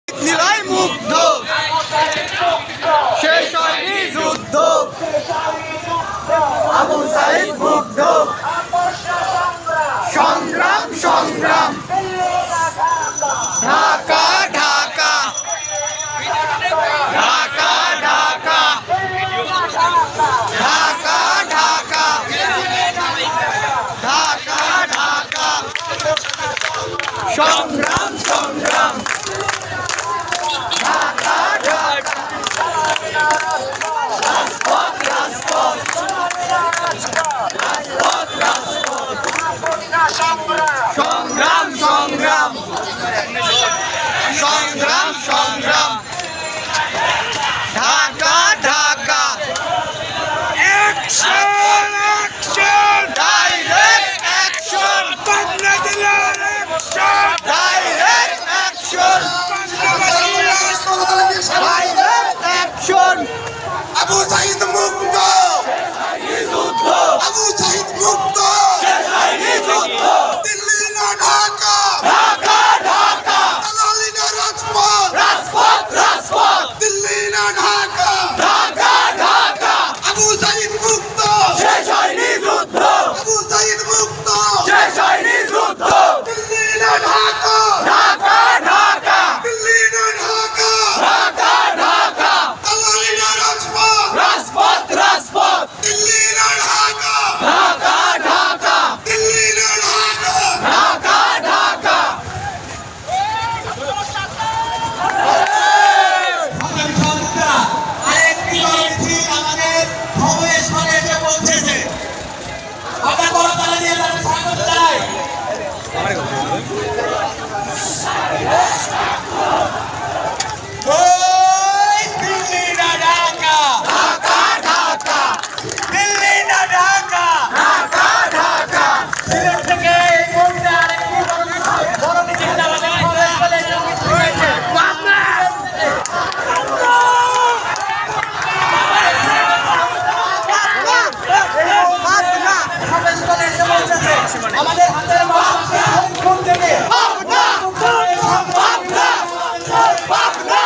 নীলায় মুগ্ধ শেষ হয়নি যুদ্ধ আবু সাইদ মুগ্ধ সংগ্রাম সংগ্রাম ঢাকা ঢাকা ঢাকা ঢাকা ঢাকা ঢাকা ঢাকা ঢাকা সংগ্রাম সংগ্রাম ঢাকা ঢাকা রাজপথ রাজপথ রাজপথ রাজপথ সংগ্রাম সংগ্রাম সংগ্রাম সংগ্রাম Dhaka Dhaka action action direct action Pabna জেলার action direct action direct action Abu Sayeed মুক্ত আবু সাইদ মুক্ত দিল্লি না ঢাকা ঢাকা ঢাকা দালালি না রাজপথ রাজপথ রাজপথ দিল্লি না ঢাকা ঢাকা ঢাকা আবু সাইদ মুক্ত শেষ হয়নি যুদ্ধ আবু সাইদ মুক্ত শেষ হয়নি যুদ্ধ দিল্লি না ঢাকা ঢাকা ঢাকা দিল্লি না ঢাকা ঢাকা ঢাকা দালালি না রাজপথ রাজপথ রাজপথ দিল্লি না ঢাকা ঢাকা ঢাকা দিল্লি না ঢাকা ঢাকা ঢাকা আরেকটি মিছিল আমাদের ভবনের সামনে এসে পৌঁছেছে আমরা করতালি দিয়ে তাদের স্বাগত জানাই ওই দিল্লি না ঢাকা ঢাকা ঢাকা দিল্লি না ঢাকা ঢাকা ঢাকা সিলেট থেকে এই মুহূর্তে আরেকটি বড় মিছিল আমাদের ভবনের সামনে এসে উপস্থিত হয়েছে আমাদের হাতের বামে ফোন থেকে পাবনা পাবনা পাবনা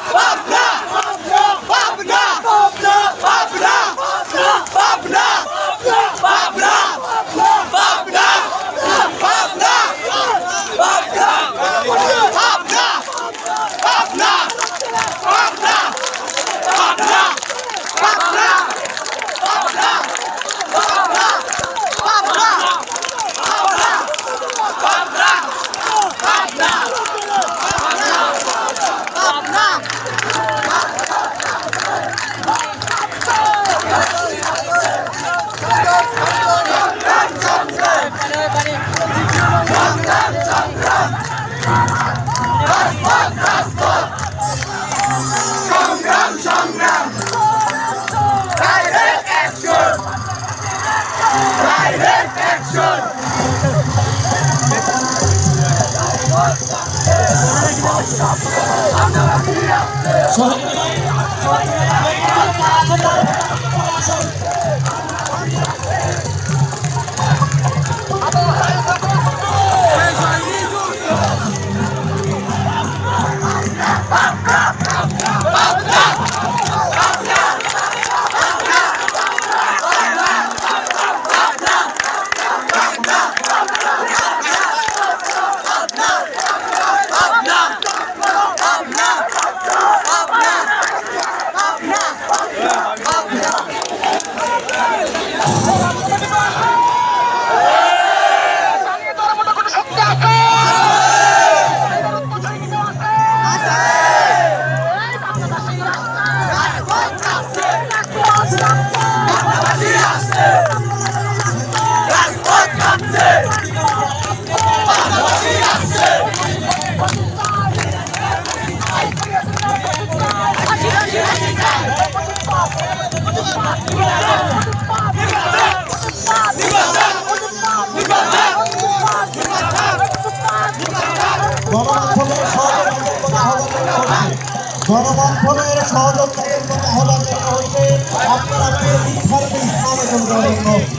পাবনা পাবনা পাবনা পাবনা পাবনা পাবনা পাবনা পাবনা পাবনা পাবনা পাবনা পাবনা পাবনা পাবনা পাবনা সংগ্রাম সংগ্রাম ডাইরেক্ট অ্যাকশন ডাইরেক্ট অ্যাকশন গণমাধ্যমের সহযোগিতার কথা হলো আপনারা